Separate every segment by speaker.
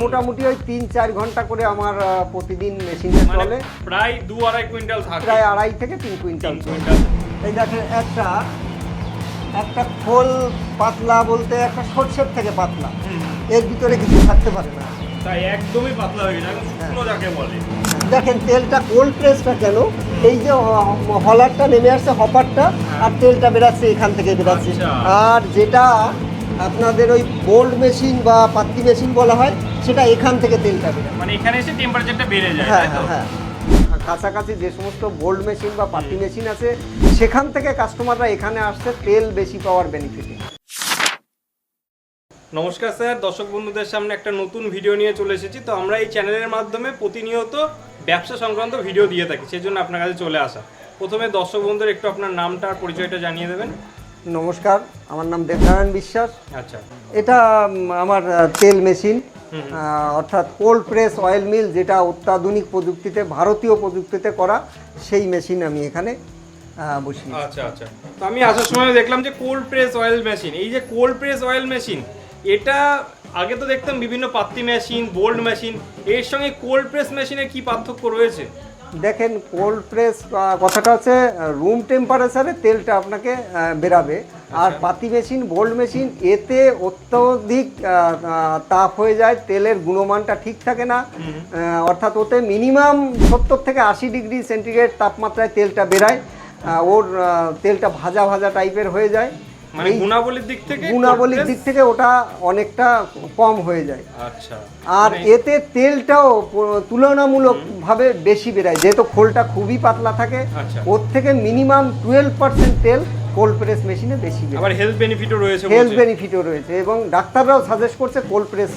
Speaker 1: মোটামুটি ওই ৩-৪ ঘন্টা করে আমার প্রতিদিন মেশিনে চলে।
Speaker 2: প্রায় ২-২.৫ কুইন্টাল থাকে।
Speaker 1: প্রায় ২.৫ থেকে ৩ কুইন্টাল। এই দেখেন একটা খোল পাতলা বলতে একটা সরষের থেকে পাতলা, এর ভিতরে কিছু থাকতে পারে না,
Speaker 2: তাই একদমই পাতলা হয়ে যায়, শুকনো যাকে বলে।
Speaker 1: দেখেন তেলটা কোল্ড প্রেসটা কেন, এই যে হলারটা নেমে আসছে, হপারটা, আর তেলটা বেরাচ্ছে এখান থেকে বেরাচ্ছে। আর যেটা আপনাদের ওই বোল্ড মেশিন বা পাত্তি মেশিন বলা হয়, সেটা এখান থেকে তেলটা বেরোয়,
Speaker 2: মানে এখানে এসে টেম্পারেচারটা বেড়ে যায়।
Speaker 1: হ্যাঁ হ্যাঁ। কাছাকাছি যে সমস্ত বোল্ড মেশিন বা পাত্তি মেশিন আছে, সেখান থেকে কাস্টমাররা এখানে আসছে তেল বেশি পাওয়ার বেনিফিটে।
Speaker 2: নমস্কার স্যার, দর্শক বন্ধুদের সামনে একটা নতুন ভিডিও নিয়ে চলে এসেছি। তো আমরা এই চ্যানেলের মাধ্যমে প্রতিনিয়ত ব্যবসা সংক্রান্ত ভিডিও দিয়ে থাকি, সেই জন্য আপনার কাছে চলে আসা। প্রথমে দর্শক বন্ধুদের একটু আপনার নামটা আর পরিচয়টা জানিয়ে দেবেন।
Speaker 1: নমস্কার, আমার নাম দেবনারায়ণ বিশ্বাস।
Speaker 2: আচ্ছা,
Speaker 1: এটা আমার তেল মেশিন, অর্থাৎ কোল্ড প্রেস অয়েল মিল, যেটা অত্যাধুনিক প্রযুক্তিতে, ভারতীয় প্রযুক্তিতে করা, সেই মেশিন আমি এখানে বসি।
Speaker 2: আচ্ছা আচ্ছা। তো আমি আসার সময় দেখলাম যে কোল্ড প্রেস অয়েল মেশিন, এই যে কোল্ড প্রেস অয়েল মেশিন, এটা আগে তো দেখতাম বিভিন্ন পাত্তি মেশিন, বোল্ড মেশিন, এর সঙ্গে কোল্ড প্রেস মেশিনের কি পার্থক্য রয়েছে?
Speaker 1: দেখেন, কোল্ড প্রেস কথাটা হচ্ছে রুম টেম্পারেচারে তেলটা আপনাকে বেরাবে, আর পাতি মেশিন, বোল্ড মেশিন, এতে অত্যধিক তাপ হয়ে যায়, তেলের গুণমানটা ঠিক থাকে না। অর্থাৎ ওতে মিনিমাম ৭০ থেকে ৮০ ডিগ্রি সেন্টিগ্রেড তাপমাত্রায় তেলটা বেরায়, ওর তেলটা ভাজা ভাজা টাইপের হয়ে যায়।
Speaker 2: মানে গুণাবলীর দিক থেকে
Speaker 1: ওটা অনেকটা কম হয়ে যায়।
Speaker 2: আচ্ছা।
Speaker 1: আর এতে তেলটাও তুলনামূলকভাবে বেশি বেরায়, যেহেতু খোলটা খুবই পাতলা থাকে। ওর থেকে মিনিমাম 12% তেল কোল্ড প্রেস মেশিনে বেশি বেরায়।
Speaker 2: আবার হেলথ বেনিফিটও রয়েছে,
Speaker 1: এবং ডাক্তাররাও সাজেস্ট করছে কোল্ড প্রেস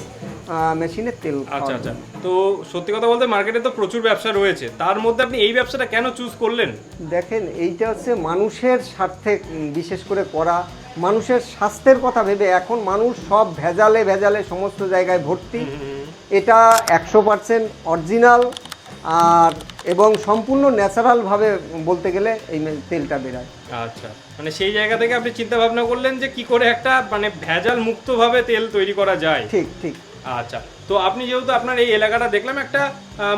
Speaker 1: মেশিনের তেল।
Speaker 2: আচ্ছা আচ্ছা। তো সত্যি কথা বলতে মার্কেটে তো প্রচুর ব্যবসা রয়েছে, তার মধ্যে আপনি এই ব্যবসাটা কেন চুজ করলেন?
Speaker 1: দেখেন, এইটা হচ্ছে মানুষের স্বার্থে বিশেষ করে করা, মানুষের স্বাস্থ্যের কথা ভেবে। এখন মানুষ সব ভেজালে সমস্ত জায়গায় ভর্তি। এটা 100% অরিজিনাল আর এবং সম্পূর্ণ ন্যাচারালভাবে বলতে গেলে এই তেলটা বেরায়।
Speaker 2: আচ্ছা, মানে সেই জায়গা থেকে আপনি চিন্তা ভাবনা করলেন যে কি করে একটা মানে ভেজাল মুক্তভাবে তেল তৈরি করা যায়।
Speaker 1: ঠিক।
Speaker 2: আচ্ছা, তো আপনি যেহেতু আপনার এই এলাকাটা দেখলাম একটা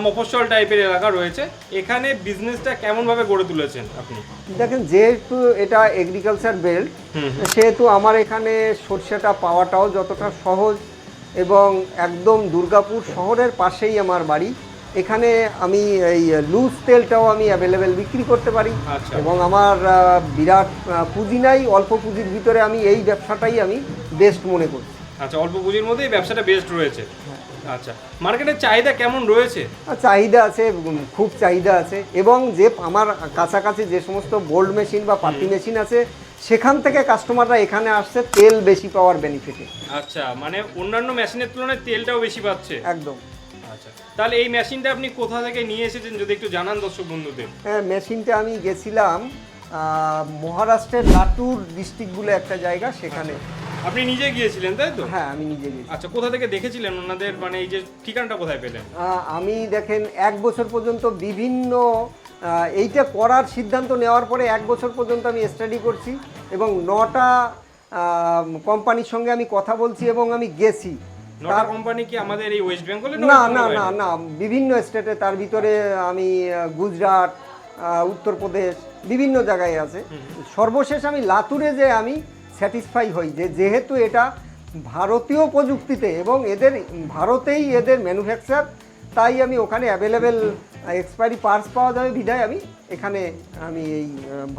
Speaker 2: মফস্বল টাইপের এলাকা রয়েছে, এখানে বিজনেসটা কেমনভাবে গড়ে তুলেছেন আপনি?
Speaker 1: দেখেন, যেহেতু এটা এগ্রিকালচার বেল্ট, সেহেতু আমার এখানে সরষেটা পাওয়াটাও যতটা সহজ, এবং একদম দুর্গাপুর শহরের পাশেই আমার বাড়ি। এখানে আমি এই লুজ তেলটাও আমি অ্যাভেলেবেল বিক্রি করতে পারি। এবং আমার বিরাট পুঁজি নাই, অল্প পুঁজির ভিতরে আমি এই ব্যবসাটাই আমি বেস্ট মনে করছি।
Speaker 2: আচ্ছা, অল্প পুঁজির মধ্যে এই ব্যবসাটা বেস্ট রয়েছে। আচ্ছা, মার্কেটের চাহিদা কেমন রয়েছে?
Speaker 1: চাহিদা আছে, খুব চাহিদা আছে। এবং যে আমার কাছাকাছি যে সমস্ত বোল্ড মেশিন বা পাতি মেশিন আছে, সেখান থেকে কাস্টমাররা এখানে আসছে তেল বেশি পাওয়ার বেনিফিটে।
Speaker 2: আচ্ছা, মানে অন্যান্য মেশিনের তুলনায় তেলটাও বেশি পাচ্ছে।
Speaker 1: একদম।
Speaker 2: আচ্ছা, তাহলে এই মেশিনটা আপনি কোথা থেকে নিয়ে এসেছেন যদি একটু জানান দর্শক বন্ধুদের।
Speaker 1: হ্যাঁ, মেশিনটা আমি গেছিলাম মহারাষ্ট্রের লাটুর ডিস্ট্রিক্ট বলে একটা জায়গা, সেখানে।
Speaker 2: আপনি নিজে গিয়েছিলেন তাই তো?
Speaker 1: হ্যাঁ, আমি নিজে গিয়েছি।
Speaker 2: আচ্ছা, কোথা থেকে দেখেছিলেন ওনাদের, মানে এই যে ঠিকানাটা কোথায় পেলেন?
Speaker 1: আমি দেখেন 1 বছর পর্যন্ত বিভিন্ন এইটা করার সিদ্ধান্ত নেওয়ার পরে 1 বছর পর্যন্ত আমি স্টাডি করছি, এবং 9টা কোম্পানির সঙ্গে আমি কথা বলছি, এবং আমি গেছি।
Speaker 2: নটা কোম্পানি কি আমাদের এই ওয়েস্ট বেঙ্গলে?
Speaker 1: না, বিভিন্ন স্টেটে। তার ভিতরে আমি গুজরাট, উত্তরপ্রদেশ, বিভিন্ন জায়গায় আছে। সর্বশেষ আমি লাতুরে যে আমি স্যাটিসফাই হই, যেহেতু এটা ভারতীয় প্রযুক্তিতে এবং ভারতেই এদের ম্যানুফ্যাকচার, তাই আমি ওখানে অ্যাভেলেবেল এক্সপায়ারি পার্টস পাওয়া যাবে বিধায় আমি এখানে এই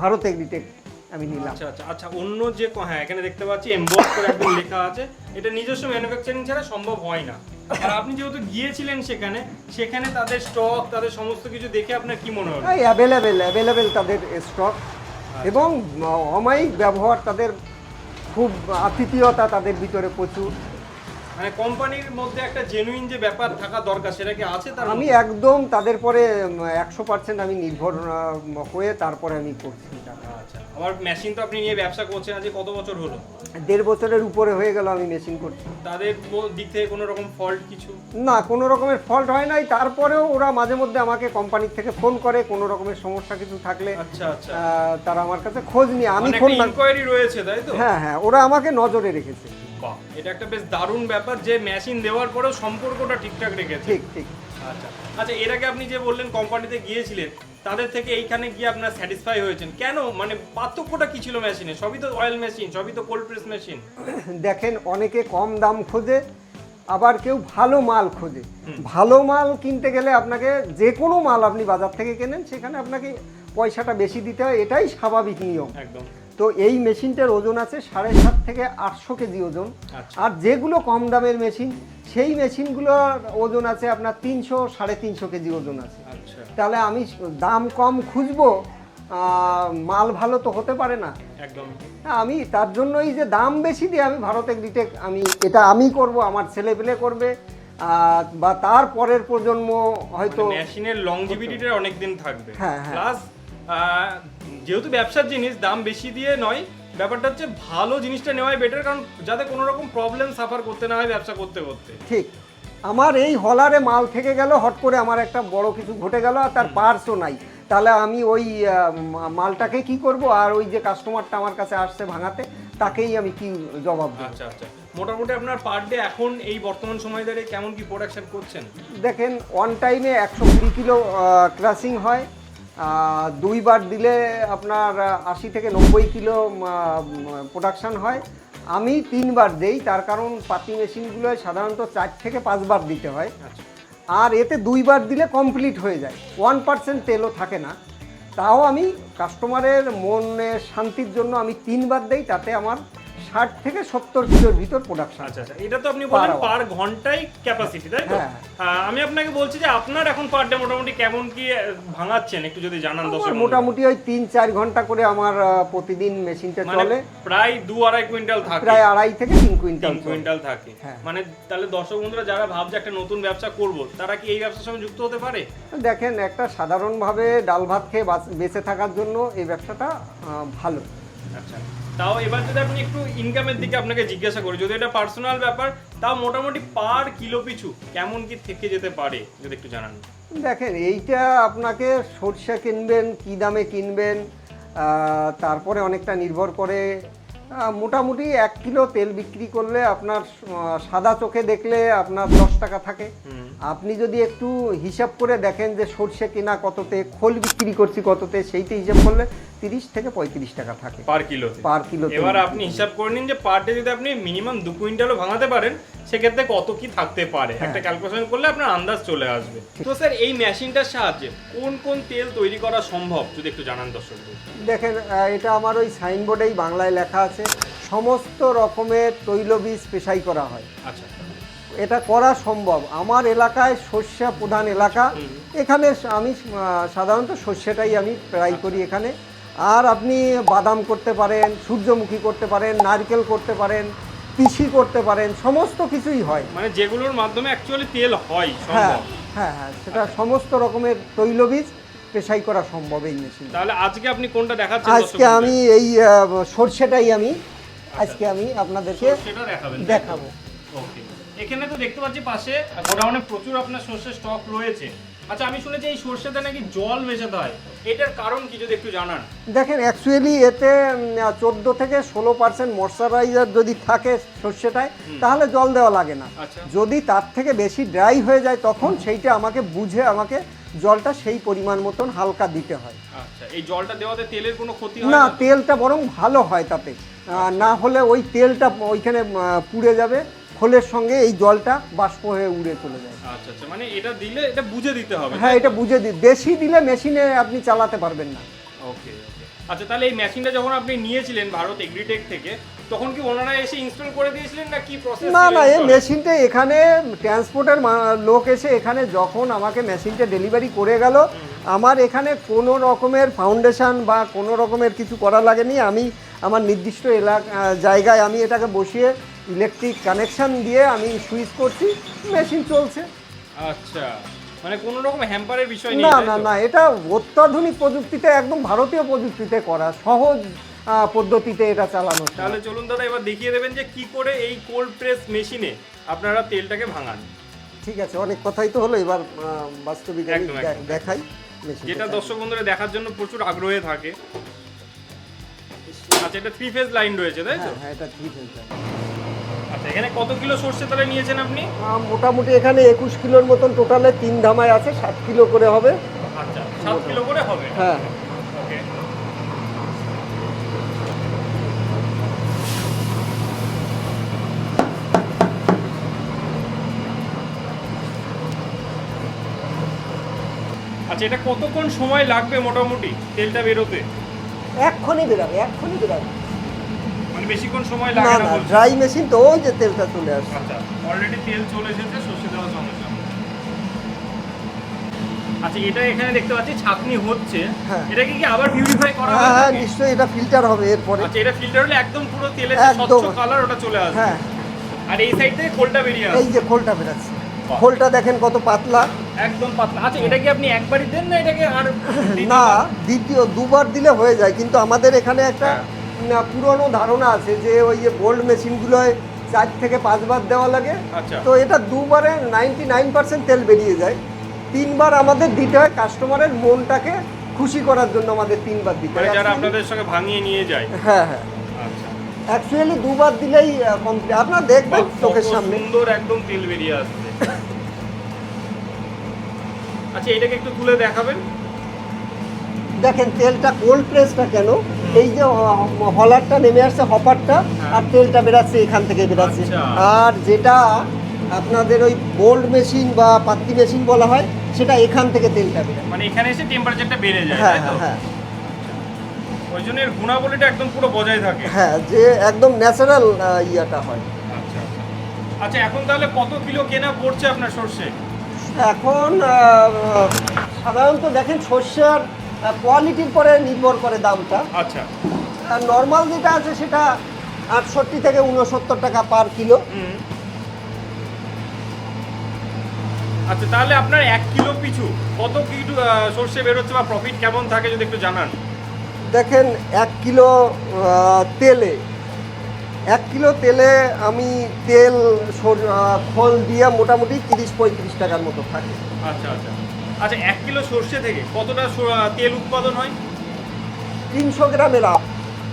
Speaker 1: ভারত এগ্রিটেক আমি নিলাম।
Speaker 2: আচ্ছা, অন্য যে, হ্যাঁ, এখানে দেখতে পাচ্ছি এমবস করে একদম লেখা আছে, এটা নিজস্ব ম্যানুফ্যাকচারিং ছাড়া সম্ভব হয় না। আর আপনি যেহেতু গিয়েছিলেন সেখানে তাদের স্টক, তাদের সমস্ত কিছু দেখে আপনার কি মনে হলো?
Speaker 1: অ্যাভেলেবেল তাদের স্টক, এবং অমায়িক ব্যবহার, তাদের খুব আতিথেয়তা তাদের ভিতরে প্রচুর।
Speaker 2: মানে কোম্পানির মধ্যে একটা জেনুইন যে ব্যাপার থাকা দরকার, সেটা কি আছে? তার
Speaker 1: আমি একদম তাদের পরে 100% আমি নির্ভর হয়ে তারপরে আমি করছি।
Speaker 2: আচ্ছা, আমার মেশিন তো আপনি নিয়ে ব্যবসা করছেন আজ কত বছর হলো?
Speaker 1: 1.5 বছরের উপরে হয়ে গেল আমি মেশিন করছি।
Speaker 2: তাদের দিক থেকে কোনো রকম ফল্ট কিছু?
Speaker 1: না, কোনো রকমের ফল্ট হয় নাই। তারপরেও ওরা মাঝে মধ্যে আমাকে কোম্পানির থেকে ফোন করে, কোনো রকমের সমস্যা কিছু থাকলে।
Speaker 2: আচ্ছা,
Speaker 1: তারা আমার কাছে খোঁজ নিয়ে, আমি
Speaker 2: ফোন ইনকোয়ারি রয়েছে তাই তো?
Speaker 1: হ্যাঁ, ওরা আমাকে নজরে রেখেছে।
Speaker 2: বাহ, এটা একটা বেশ দারুণ ব্যাপার যে মেশিন দেওয়ার পরেও সম্পর্কটা ঠিকঠাক রেখেছে।
Speaker 1: ঠিক ঠিক।
Speaker 2: আচ্ছা আচ্ছা, এর আগে আপনি যে বললেন কোম্পানিতে গিয়েছিলেন, তাদের থেকে এইখানে গিয়ে আপনার স্যাটিসফাই হয়েছেন কেন? মানে পার্থক্যটা কি ছিল মেশিনে? সবই তো অয়েল মেশিন, সবই তো কোল্ড প্রেস মেশিন।
Speaker 1: দেখেন অনেকে কম দাম খোঁজে, আবার কেউ ভালো মাল খোঁজে। ভালো মাল কিনতে গেলে আপনাকে যে কোনো মাল আপনি বাজার থেকে কেনেন সেখানে আপনাকে পয়সাটা বেশি দিতে হয়, এটাই স্বাভাবিক নিয়ম।
Speaker 2: একদম।
Speaker 1: তো এই মেশিনটার ওজন আছে 7.5 থেকে 800 কেজি ওজন।
Speaker 2: আচ্ছা।
Speaker 1: আর যেগুলো কম দামের মেশিন সেই মেশিনগুলোর ওজন আছে আপনার 300 350 কেজি ওজন আছে।
Speaker 2: আচ্ছা।
Speaker 1: তাহলে আমি দাম কম খুঁজবো, মাল ভালো তো হতে পারে না।
Speaker 2: একদম।
Speaker 1: আমি তার জন্যই যে দাম বেশি দিয়ে আমি ভারত এগ্রিটেক আমি করব, আমার ছেলে পেলে করবে, বা তার পরের প্রজন্ম হয়তো।
Speaker 2: মেশিনের লংজিভিটিটা অনেক দিন থাকবে।
Speaker 1: হ্যাঁ, হ্যাঁ।
Speaker 2: প্লাস যেহেতু ব্যবসার জিনিস, দাম বেশি দিয়ে নয়, ব্যাপারটা হচ্ছে ভালো জিনিসটা নেওয়াই বেটার, কারণ যাতে কোনো রকম প্রবলেম সাফার করতে না হয় ব্যবসা করতে করতে।
Speaker 1: ঠিক। আমার এই হলারে মাল থেকে গেল, হট করে আমার একটা বড় কিছু ঘটে গেল আর তার পার্সও নাই, তাহলে আমি ওই মালটাকে কি করব? আর ওই যে কাস্টমারটা আমার কাছে আসছে ভাঙাতে, তাকেই আমি কি জবাব দেব?
Speaker 2: আচ্ছা আচ্ছা, মোটামুটি আপনার পার ডে এখন এই বর্তমান সময় দাঁড়িয়ে কেমন কি প্রোডাকশন করছেন?
Speaker 1: দেখেন অন টাইমে 120 কিলো ক্রাসিং হয়, 2 বার দিলে আপনার 80 থেকে 90 কিলো প্রোডাকশন হয়। আমি 3 বার দেই, তার কারণ পাতি মেশিনগুলো সাধারণত 4 থেকে 5 বার দিতে হয়।
Speaker 2: আচ্ছা।
Speaker 1: আর এতে 2 বার দিলে কমপ্লিট হয়ে যায়, 1% তেলও থাকে না। তাও আমি কাস্টমারের মনের শান্তির জন্য আমি 3 বার দেই, তাতে আমার 60 থেকে 70 কিলোর ভিতর প্রোডাকশন।
Speaker 2: আচ্ছা আচ্ছা, এটা তো আপনি বললেন
Speaker 1: Per hour।
Speaker 2: পার ঘন্টায় ক্যাপাসিটি, তাই তো?
Speaker 1: হ্যাঁ।
Speaker 2: আমি আপনাকে বলছি যে আপনার এখন পার ডে মোটামুটি কেমন কি ভাঙাচ্ছেন একটু যদি জানান
Speaker 1: আমার
Speaker 2: দর্শক।
Speaker 1: মোটামুটি ওই 3-4 ঘন্টা করে আমার প্রতিদিন মেশিনটা
Speaker 2: মানে
Speaker 1: চলে।
Speaker 2: প্রায় 2-2.5 কুইন্টাল থাকে।
Speaker 1: প্রায় 2.5 থেকে 3 কুইন্টাল
Speaker 2: 3 কুইন্টাল থাকে।
Speaker 1: হ্যাঁ।
Speaker 2: মানে তাহলে দর্শক বন্ধুরা যারা ভাবছে একটা নতুন ব্যবসা করব, তারা কি এই ব্যবসার সঙ্গে যুক্ত হতে পারে?
Speaker 1: দেখেন একটা সাধারণভাবে ডাল ভাত খেয়ে বেঁচে থাকার জন্য এই ব্যবসাটা ভালো।
Speaker 2: আচ্ছা, তাও এবার যদি আপনি একটু ইনকামের দিকে আপনাকে জিজ্ঞাসা করি, যদি এটা পার্সোনাল ব্যাপার, তাও মোটামুটি পার কিলো পিছু কেমন কি থেকে যেতে পারে যদি একটু জানান।
Speaker 1: দেখেন এইটা আপনাকে সরষে কিনবেন কি দামে কিনবেন, তারপরে অনেকটা নির্ভর করে। মোটামুটি 1 কিলো তেল বিক্রি করলে আপনার সাদা চোখে দেখলে আপনার 10 টাকা থাকে। আপনি যদি একটু হিসাব করে দেখেন যে সরষে কিনা কততে, খোল বিক্রি করছি কততে, সেইটা হিসাব করলে 30 থেকে 35 টাকা থাকে
Speaker 2: পার কিলো।
Speaker 1: Per kilo.
Speaker 2: এবার আপনি হিসাব করে নিন যে পার ডে যদি আপনি মিনিমাম 2 কুইন্টালও ভাঙাতে পারেন, সেক্ষেত্রে কত কি থাকতে পারে একটা ক্যালকুলেশন করলে আপনার আন্দাজ চলে আসবে। তো স্যার এই মেশিনটার সাহায্যে কোন কোন তেল তৈরি করা সম্ভব যদি একটু জানান দর্শকদের।
Speaker 1: দেখেন এটা আমার ওই সাইনবোর্ডেই বাংলায় লেখা আছে, সমস্ত রকমের তৈলবীজ পেশাই করা হয়।
Speaker 2: আচ্ছা।
Speaker 1: এটা করা সম্ভব। আমার এলাকায় সর্ষে প্রধান এলাকা, এখানে আমি সাধারণত সর্ষেটাই আমি প্রায় করি এখানে। আর আপনি বাদাম করতে পারেন, সূর্যমুখী করতে পারেন, নারকেল করতে পারেন, তিসি করতে পারেন, সমস্ত কিছুই হয়।
Speaker 2: মানে যেগুলোর মাধ্যমে অ্যাকচুয়ালি তেল হয়
Speaker 1: হ্যাঁ
Speaker 2: সম্ভব।
Speaker 1: হ্যাঁ হ্যাঁ, সেটা সমস্ত রকমের তৈলবীজ পেশাই করা সম্ভব এই মেশিন।
Speaker 2: তাহলে আজকে আপনি কোনটা দেখাচ্ছেন?
Speaker 1: আজকে আমি এই সর্ষেটাই আজকে আমি আপনাদেরকে
Speaker 2: সেটা
Speaker 1: দেখাবো।
Speaker 2: ওকে, এখানে তো দেখতে পাচ্ছি পাশে গোডাউনে প্রচুর আপনার সর্ষের স্টক রয়েছে। আচ্ছা, আমি শুনেছি এই সর্ষেতে নাকি জল মেশাতে হয়, এটার কারণ কি যদি একটু জানান।
Speaker 1: দেখেন অ্যাকচুয়ালি এতে 14 থেকে 16% ময়শ্চারাইজার যদি থাকে সর্ষেটায়, তাহলে জল দেওয়া লাগে না।
Speaker 2: আচ্ছা।
Speaker 1: যদি তার থেকে বেশি ড্রাই হয়ে যায় তখন সেইটা আমাকে বুঝে জলটা সেই পরিমাণ মতন হালকা দিতে হয়।
Speaker 2: আচ্ছা, এই জলটা দেওয়াতে তেলের কোনো ক্ষতি হয়
Speaker 1: না,
Speaker 2: না?
Speaker 1: তেলটা বরং ভালো হয় তাতে। না হলে ওই তেলটা ওইখানে পুড়ে যাবে, খোলের সঙ্গে এই জলটা বাষ্প হয়ে উড়ে চলে যায়।
Speaker 2: আচ্ছা আচ্ছা, মানে এটা দিলে এটা বুঝে দিতে হবে।
Speaker 1: হ্যাঁ, এটা বুঝে বেশি দিলে মেশিনে আপনি চালাতে পারবেন না।
Speaker 2: ওকে ওকে। আচ্ছা, তাহলে এই মেশিনটা যখন আপনি নিয়েছিলেন ভারত এগ্রিটেক থেকে, তখন কি ওনারা এসে ইনস্টল করে দিয়েছিলেন না কি প্রসেস?
Speaker 1: না না, এই মেশিনটা এখানে ট্রান্সপোর্টের লোক এসে এখানে যখন আমাকে মেশিনটা ডেলিভারি করে গেল, আমার এখানে কোনো রকমের ফাউন্ডেশন বা কোনো রকমের কিছু করা লাগেনি। আমি আমার নির্দিষ্ট জায়গায় আমি এটাকে বসিয়ে ইলেকট্রিক কানেকশন দিয়ে আমি সুইচ করছি, মেশিন চলছে।
Speaker 2: আচ্ছা, মানে কোনো রকম হ্যাম্পারের বিষয় নেই?
Speaker 1: না না না, এটা অত্যাধুনিক প্রযুক্তিতে, একদম ভারতীয় প্রযুক্তিতে করা, সহজ পদ্ধতিতে এটা চালানো।
Speaker 2: তাহলে চলুন দাদা, এবার দেখিয়ে দেবেন যে কি করে এই কোল্ড প্রেস মেশিনে আপনারা তেলটাকে ভাঙান।
Speaker 1: ঠিক আছে, অনেক কথাই তো হলো, এবার বাস্তবিক দেখাই মেশিন,
Speaker 2: যেটা দর্শক বন্ধুরা দেখার জন্য প্রচুর আগ্রহে থাকে। আচ্ছা, এটা 3 ফেজ লাইন রয়েছে তাই তো?
Speaker 1: হ্যাঁ, এটা 3 ফেজ লাইন।
Speaker 2: আচ্ছা আচ্ছা, এখানে কত কিলো সর্ষে তাহলে নিয়েছেন আপনি?
Speaker 1: মোটামুটি এখানে 21 কিলোর মতন টোটালে 3 ধামায় আছে, 7 কিলো করে হবে।
Speaker 2: আচ্ছা, 7 কিলো করে হবে।
Speaker 1: হ্যাঁ।
Speaker 2: ওকে। আচ্ছা, এটা কতক্ষণ সময় লাগবে মোটামুটি তেলটা বেরোতে?
Speaker 1: এক্ষুনি বেরাবে, এক্ষুনি বেরাবে।
Speaker 2: মানে বেশিক্ষণ সময়
Speaker 1: না
Speaker 2: লাগে না
Speaker 1: না,
Speaker 2: বলছেন?
Speaker 1: ড্রাই মেশিন তো, ওই যে তেলটা চলে আসছে।
Speaker 2: আচ্ছা, অলরেডি তেল চলে এসেছে সর্ষে দেওয়ার সঙ্গে সঙ্গে। আচ্ছা, এটা এখানে দেখতে পাচ্ছি ছাঁকনি হচ্ছে।
Speaker 1: হ্যাঁ।
Speaker 2: এটা কি আবার পিউরিফাই করা হবে?
Speaker 1: হ্যাঁ নিশ্চয়ই, এটা ফিল্টার হবে এরপরে।
Speaker 2: আচ্ছা, এটা ফিল্টার হলে একদম পুরো তেলের
Speaker 1: একদম।
Speaker 2: স্বচ্ছ কালার ওটা চলে আসবে।
Speaker 1: হ্যাঁ,
Speaker 2: আর এই সাইড থেকে খোলটা বেরিয়ে
Speaker 1: এই
Speaker 2: আসবে।
Speaker 1: যে খোলটা বেরাচ্ছে,
Speaker 2: বাহ।
Speaker 1: খোলটা দেখেন কত পাতলা।
Speaker 2: একদম পাতলা। আচ্ছা, এটা কি আপনি একবারই দেন না এটাকে আর
Speaker 1: না, দ্বিতীয় দুবার দিলে হয়ে যায়, কিন্তু আমাদের এখানে একটা পুরনো ধারণা আছে যে ওই যে গোল্ড মেশিনগুলোয় 4 থেকে 5 বার দেওয়া লাগে।
Speaker 2: আচ্ছা।
Speaker 1: তো এটা দুবারে 99% তেল বেরিয়ে যায়। 3 বার আমাদের দিতে হয়, কাস্টমারের মনটাকে খুশি করার জন্য আমাদের 3 বার দিতে
Speaker 2: মানে
Speaker 1: হয়।
Speaker 2: যারা আপনাদের সঙ্গে ভাঙিয়ে নিয়ে যায়?
Speaker 1: হ্যাঁ হ্যাঁ,
Speaker 2: আচ্ছা।
Speaker 1: অ্যাকচুয়ালি দুবার দিলেই কমপ্লিট। আপনারা দেখবেন
Speaker 2: বাহ,
Speaker 1: চোখের
Speaker 2: কত
Speaker 1: সামনে।
Speaker 2: সুন্দর একদম তেল বেরিয়ে আসছে। আচ্ছা, এটাকে একটু তুলে দেখাবেন।
Speaker 1: দেখেন তেলটা কোল্ড প্রেসটা কেন, এই যে হলারটা নেমে আসছে, হপারটা,
Speaker 2: হ্যাঁ।
Speaker 1: আর তেলটা বেরাচ্ছে এখান থেকে বেরাচ্ছে।
Speaker 2: আচ্ছা।
Speaker 1: আর যেটা আপনাদের ওই গোল্ড মেশিন বা পাত্তি মেশিন বলা হয়, সেটা এখান থেকে তেলটা বেরায়।
Speaker 2: মানে এখানে এসে টেম্পারেচারটা বেড়ে যায়,
Speaker 1: হ্যাঁ
Speaker 2: তাই তো?
Speaker 1: হ্যাঁ
Speaker 2: ওই জন্য এর গুণাবলীটা একদম পুরো বজায় থাকে।
Speaker 1: হ্যাঁ, যে একদম ন্যাচারাল ইয়েটা হয়।
Speaker 2: আচ্ছা আচ্ছা। আচ্ছা, এখন তাহলে কত কিলো কেনা পড়ছে আপনার সর্ষে?
Speaker 1: এখন সাধারণত দেখেন সর্ষের কোয়ালিটির পরে নির্ভর করে দামটা।
Speaker 2: আচ্ছা।
Speaker 1: আর নর্মাল যেটা আছে সেটা 68 থেকে 69 টাকা পার কিলো।
Speaker 2: হুম। আচ্ছা, তাহলে আপনার 1 কিলো পিছু কত কিলো সর্ষে বেরোচ্ছে বা প্রফিট কেমন থাকে যদি একটু জানান?
Speaker 1: দেখেন 1 কিলো তেলে, 1 কিলো তেলে আমি তেল খোল দিয়ে মোটামুটি 30-35 টাকার মতো থাকে।
Speaker 2: আচ্ছা আচ্ছা। আচ্ছা, 1 কিলো সর্ষে থেকে কতটা তেল উৎপাদন হয়?
Speaker 1: 300 গ্রামের আপ।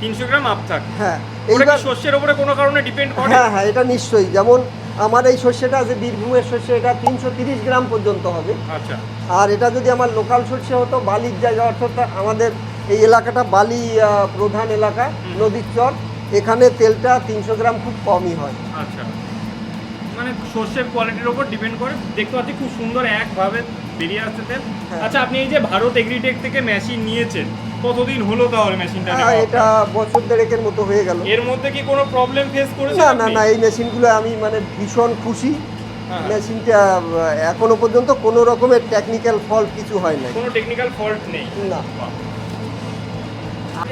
Speaker 2: 300 গ্রাম আপ থাকে।
Speaker 1: হ্যাঁ,
Speaker 2: ওটা কি
Speaker 1: এইবার
Speaker 2: শস্যের উপরে কোনো কারণে ডিপেন্ড করে?
Speaker 1: হ্যাঁ হ্যাঁ, এটা নিশ্চয়ই। যেমন আমার এই শস্যটা যে বীরভূমের শস্য, এটা 330 গ্রাম পর্যন্ত হবে।
Speaker 2: আচ্ছা।
Speaker 1: আর এটা যদি আমার লোকাল শস্য হতো, বালির জায়গা, অর্থাৎ আমাদের এই এলাকাটা বালি প্রধান এলাকা, নদীর চর, এখানে তেলটা 300 গ্রাম খুব কমই হয়।
Speaker 2: আচ্ছা, মানে সর্ষের কোয়ালিটির উপর ডিপেন্ড করে। দেখতে পাচ্ছি খুব সুন্দর একভাবে বেরিয়ে আসছে তেল।
Speaker 1: হ্যাঁ।
Speaker 2: আচ্ছা, আপনি এই যে ভারত এগ্রিটেক থেকে মেশিন নিয়েছেন, কতদিন হলো তাহলে মেশিনটা নেওয়া?
Speaker 1: এটা বছর দেড়েকের মতো হয়ে গেল।
Speaker 2: এর মধ্যে কি কোনো প্রবলেম ফেস করেছেন
Speaker 1: না
Speaker 2: আপনি?
Speaker 1: না না, এই মেশিনগুলো আমি মানে ভীষণ খুশি।
Speaker 2: হ্যাঁ।
Speaker 1: মেশিনটা এখনো পর্যন্ত কোনো রকমের টেকনিক্যাল ফল্ট কিছু হয় নাই।
Speaker 2: কোনো টেকনিক্যাল ফল্ট নেই?
Speaker 1: না।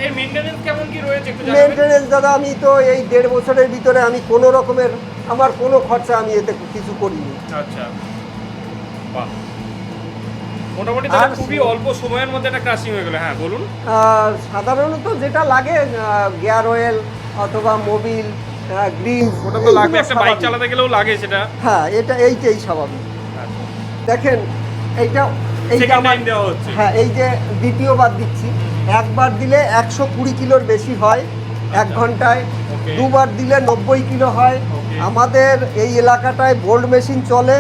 Speaker 2: এর মেইনটেনেন্স কেমন কি রয়েছে একটু জানাবেন?
Speaker 1: মেনটেনেন্স দাদা, আমি তো এই 1.5 বছরের ভিতরে আমি কোনো রকমের, আমার কোনো খরচা আমি এতে কিছু করিনি।
Speaker 2: আচ্ছা, বাহ, মোটামুটি তাহলে
Speaker 1: আর
Speaker 2: খুবই অল্প সময়ের মধ্যে একটা ক্রাশিং হয়ে গেল। হ্যাঁ, বলুন।
Speaker 1: সাধারণত যেটা লাগে গিয়ার অয়েল অথবা মোবিল, গ্রিজ,
Speaker 2: ওটা তো লাগবে, একটা বাইক চালাতে গেলেও লাগে সেটা।
Speaker 1: হ্যাঁ, এইটাই স্বাভাবিক। দেখেন এইটা
Speaker 2: সেকেন্ড
Speaker 1: আমার,
Speaker 2: টাইম দেওয়া হচ্ছে।
Speaker 1: হ্যাঁ, এই যে দ্বিতীয়বার দিচ্ছি। একবার দিলে 120 কিলোর বেশি হয় 1 ঘন্টায়।
Speaker 2: Okay.
Speaker 1: দুবার দিলে 90 কিলো হয়।
Speaker 2: Okay.
Speaker 1: আমাদের এই এলাকাটায় বোল্ড মেশিন চলে,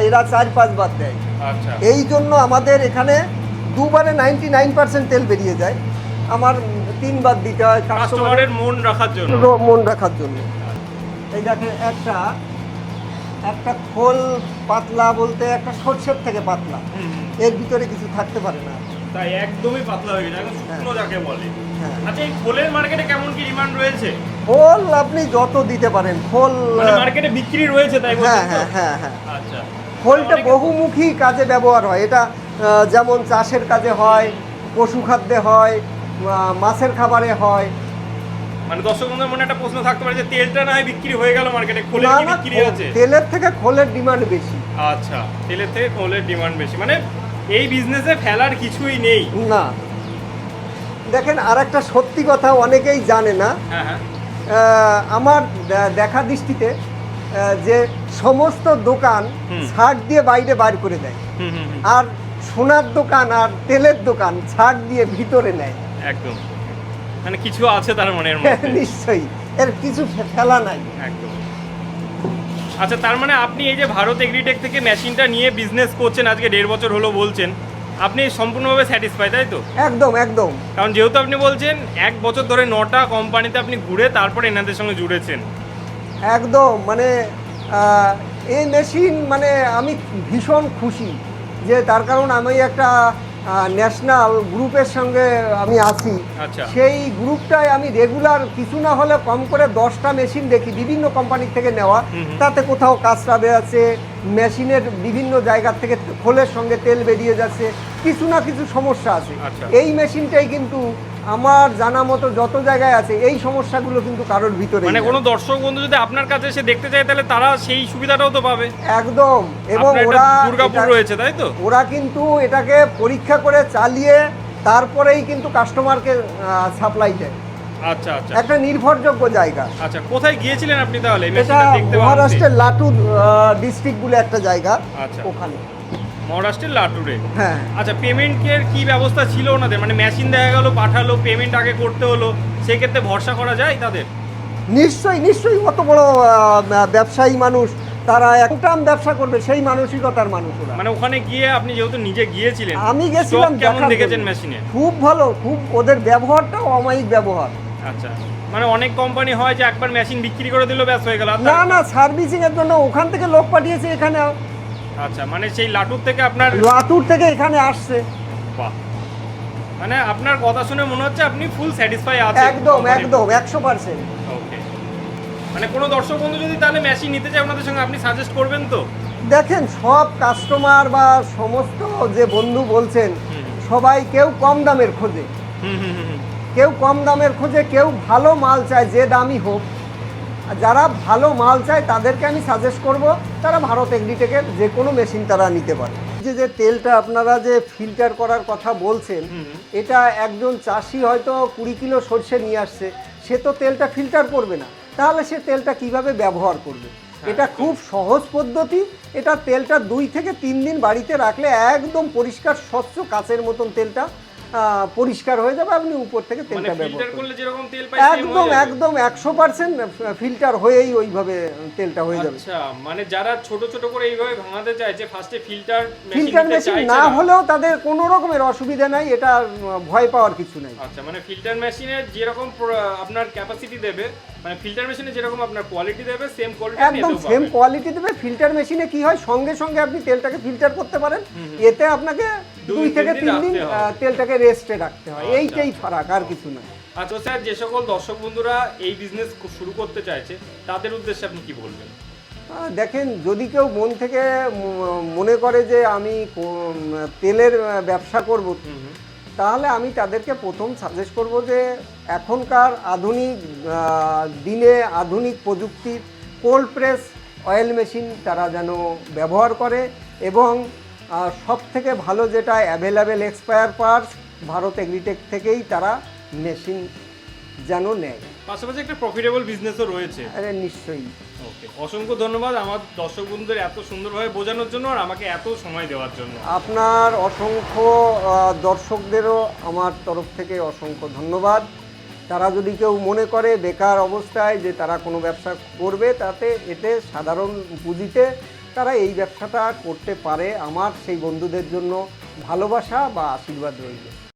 Speaker 1: এরা 4-5 বার দেয়।
Speaker 2: আচ্ছা।
Speaker 1: এই জন্য আমাদের এখানে দুবারে 99% তেল বেরিয়ে যায়। আমার 3 বার দিতে হয়
Speaker 2: কাস্টমারের মন রাখার জন্য।
Speaker 1: মন রাখার জন্য। এই দেখেন একটা খোল পাতলা বলতে একটা সর্ষের থেকে পাতলা, এর ভিতরে কিছু থাকতে পারে না।
Speaker 2: তাই একদমই পাতলা হয়ে গেছে, একদম শুকনো যাকে বলে।
Speaker 1: হ্যাঁ।
Speaker 2: আচ্ছা, এই খোলের মার্কেটে কেমন কি ডিমান্ড রয়েছে?
Speaker 1: খোল আপনি যত দিতে পারেন, খোল
Speaker 2: মানে মার্কেটে বিক্রি রয়েছে তাই
Speaker 1: হ্যাঁ
Speaker 2: বলছেন তো?
Speaker 1: হ্যাঁ হ্যাঁ হ্যাঁ।
Speaker 2: আচ্ছা।
Speaker 1: খোলটা
Speaker 2: অনেকে-
Speaker 1: বহুমুখী কাজে ব্যবহার হয়। এটা যেমন চাষের কাজে হয়, পশু খাদ্যে হয়, মাছের খাবারে হয়।
Speaker 2: মানে দর্শক বন্ধুদের মনে একটা প্রশ্ন থাকতে পারে যে তেলটা না হয় বিক্রি হয়ে গেল মার্কেটে, খোলের
Speaker 1: না
Speaker 2: কি
Speaker 1: না,
Speaker 2: বিক্রি আছে?
Speaker 1: তেলের থেকে খোলের ডিমান্ড বেশি।
Speaker 2: আচ্ছা, তেলের থেকে খোলের ডিমান্ড বেশি, মানে এই বিজনেসে ফেলার কিছুই নেই।
Speaker 1: না, দেখেন আর একটা সত্যি কথা অনেকেই জানে না।
Speaker 2: হ্যাঁ হ্যাঁ।
Speaker 1: আমার দেখা দৃষ্টিতে যে সমস্ত দোকান ছাড় দিয়ে বাইরে বার করে দেয়,
Speaker 2: হুম হুম হুম,
Speaker 1: আর সোনার দোকান আর তেলের দোকান ছাড় দিয়ে ভিতরে নেয়।
Speaker 2: একদম, মানে কিছু আছে তার মনের মধ্যে।
Speaker 1: নিশ্চয়ই, এর কিছু ফেলা নাই।
Speaker 2: একদম। আচ্ছা, তার মানে আপনি এই যে ভারত এগ্রিটেক থেকে মেশিনটা নিয়ে বিজনেস করছেন আজকে 1.5 বছর হলো বলছেন, আপনি সম্পূর্ণভাবে স্যাটিসফাই, তাই তো?
Speaker 1: একদম একদম।
Speaker 2: কারণ যেহেতু আপনি বলছেন 1 বছর ধরে 9টা কোম্পানিতে আপনি ঘুরে তারপরে এনাদের সঙ্গে জুড়েছেন।
Speaker 1: একদম, মানে এই মেশিন মানে আমি ভীষণ খুশি যে তার কারণ আমি একটা ন্যাশনাল গ্রুপের সঙ্গে আমি আছি।
Speaker 2: আচ্ছা।
Speaker 1: সেই গ্রুপটায় আমি রেগুলার কিছু না হলে কম করে 10টা মেশিন দেখি বিভিন্ন কোম্পানির থেকে নেওয়া। তাতে কোথাও কাঁচড়া আছে, মেশিনের বিভিন্ন জায়গার থেকে খোলের সঙ্গে তেল বেরিয়ে যাচ্ছে, কিছু না কিছু সমস্যা আছে।
Speaker 2: আচ্ছা।
Speaker 1: এই মেশিনটাই কিন্তু আমার জানা মতো যত জায়গায় আছে এই সমস্যাগুলো কিন্তু কারোর ভিতরে
Speaker 2: মানে কোনো দর্শক বন্ধু যদি আপনার কাছে এসে দেখতে চায় তাহলে তারা সেই সুবিধাটাও তো পাবে।
Speaker 1: একদম। এবং
Speaker 2: আপনার
Speaker 1: ওরা
Speaker 2: এটা দুর্গাপুর রয়েছে, তাই তো?
Speaker 1: ওরা কিন্তু এটাকে পরীক্ষা করে চালিয়ে তারপরেই কিন্তু কাস্টমারকে সাপ্লাই দেয়।
Speaker 2: আচ্ছা আচ্ছা
Speaker 1: একটা নির্ভরযোগ্য জায়গা।
Speaker 2: আচ্ছা, কোথায় গিয়েছিলেন আপনি তাহলে এই
Speaker 1: এটা
Speaker 2: মেশিনটা দেখতে?
Speaker 1: মহারাষ্ট্রের লাটুর ডিস্ট্রিক্ট বলে একটা জায়গা,
Speaker 2: আচ্ছা।
Speaker 1: ওখানে।
Speaker 2: মহারাষ্ট্রের লাটুরে।
Speaker 1: হ্যাঁ।
Speaker 2: আচ্ছা, পেমেন্টের কি ব্যবস্থা ছিল ওনাদের? মানে মেশিন দেখা গেল পাঠালো, পেমেন্ট আগে করতে হলো, সেক্ষেত্রে ভরসা করা যায় তাদের?
Speaker 1: নিশ্চয়ই নিশ্চয়ই, অত বড় ব্যবসায়ী মানুষ, তারা একটা ব্যবসা করবে সেই মানসিকতার মানুষ ওরা।
Speaker 2: মানে ওখানে গিয়ে আপনি যেহেতু নিজে গিয়েছিলেন,
Speaker 1: আমি গেছিলাম,
Speaker 2: stock কেমন
Speaker 1: দেখার
Speaker 2: দেখেছেন
Speaker 1: জন্য।
Speaker 2: মেশিনে?
Speaker 1: খুব ভালো, খুব, ওদের ব্যবহারটাও অমায়িক ব্যবহার।
Speaker 2: আচ্ছা, মানে অনেক কোম্পানি হয় যে একবার মেশিন বিক্রি করে দিল, ব্যাস হয়ে গেল। আর
Speaker 1: না না, সার্ভিসিং এর জন্য ওখান থেকে লোক পাঠিয়েছে এখানে।
Speaker 2: আচ্ছা, মানে সেই লাটুর থেকে আপনার?
Speaker 1: লাটুর থেকে এখানে আসছে।
Speaker 2: বাহ, মানে আপনার কথা শুনে মনে হচ্ছে আপনি ফুল স্যাটিসফাই আছেন।
Speaker 1: একদম একদম 100%।
Speaker 2: ওকে, মানে কোনো দর্শক বন্ধু যদি তাহলে মেশিন নিতে চায় ওনাদের সঙ্গে আপনি সাজেস্ট করবেন তো?
Speaker 1: দেখেন, সব কাস্টমার বা সমস্ত যে বন্ধু বলছেন, সবাই কেউ কম দামের খোঁজে, কেউ কম দামের খোঁজে, কেউ ভালো মাল চায়, যে দামই হোক। আর যারা ভালো মাল চায় তাদেরকে আমি সাজেস্ট করব তারা ভারত এগ্রিটেকের যে কোনো মেশিন তারা নিতে পারে। যে তেলটা আপনারা যে ফিল্টার করার কথা বলছেন, এটা একজন চাষি হয়তো 20 কিলো সরষে নিয়ে আসছে, সে তো তেলটা ফিল্টার করবে না, তাহলে সে তেলটা কিভাবে ব্যবহার করবে? এটা খুব সহজ পদ্ধতি। এটা তেলটা 2 থেকে 3 দিন বাড়িতে রাখলে একদম পরিষ্কার স্বচ্ছ কাচের মতন তেলটা পরিষ্কার হয়ে যাবে। আপনি উপর থেকে
Speaker 2: মানে
Speaker 1: তেলটা ব্যবহার
Speaker 2: ফিল্টার
Speaker 1: করবেন,
Speaker 2: করলে যেরকম তেল পাই
Speaker 1: একদম একদম 100% ফিল্টার হয়েই ওইভাবে তেলটা হয়ে যাবে।
Speaker 2: আচ্ছা, মানে যারা ছোট ছোট করে এইভাবে ভাঙাতে চায় যে ফার্স্টে ফিল্টার
Speaker 1: মেশিন না হলেও তাদের কোনো রকমের অসুবিধা নাই, এটা ভয় পাওয়ার কিছু নাই।
Speaker 2: আচ্ছা, মানে ফিল্টার মেশিনের যেরকম আপনার ক্যাপাসিটি দেবে, মানে ফিল্টার মেশিনে যেরকম আপনার কোয়ালিটি দেবে, সেম কোয়ালিটি
Speaker 1: একদম সেম কোয়ালিটি দেবে। ফিল্টার মেশিনে কি হয়, সঙ্গে সঙ্গে আপনি তেলটাকে ফিল্টার করতে পারেন, এতে আপনাকে 2 থেকে 3 দিন তেলটাকে রেস্টে রাখতে হয়। এইটাই ফারাক, আর কিছু না।
Speaker 2: আচ্ছা স্যার, যে সকল দর্শক বন্ধুরা এই বিজনেস শুরু করতে চাইছে তাদের উদ্দেশ্যে আপনি কি বলবেন?
Speaker 1: দেখেন, যদি কেউ মন থেকে মনে করে যে আমি তেলের ব্যবসা করব, তাহলে আমি তাদেরকে প্রথম সাজেস্ট করব যে এখনকার আধুনিক দিনে আধুনিক প্রযুক্তির কোল্ড প্রেস অয়েল মেশিন তারা যেন ব্যবহার করে, এবং সব থেকে ভালো যেটা available expire parts Bharat agritech থেকেই তারা মেশিন যেন নেয়।
Speaker 2: পাশাপাশি একটা প্রফিটেবল বিজনেসও রয়েছে।
Speaker 1: আরে নিশ্চয়ই।
Speaker 2: ওকে, অসংখ্য ধন্যবাদ আমার দর্শক বন্ধুদের এত সুন্দরভাবে বোঝানোর জন্য আর আমাকে এত সময় দেওয়ার জন্য।
Speaker 1: আপনার অসংখ্য দর্শকদেরও আমার তরফ থেকে অসংখ্য ধন্যবাদ। তারা যদি কেউ মনে করে বেকার অবস্থায় যে তারা কোনো ব্যবসা করবে, তাতে এতে সাধারণ পুঁজিতে তারা এই ব্যবসাটা করতে পারে, আমার সেই বন্ধুদের জন্য ভালোবাসা বা আশীর্বাদ রইল।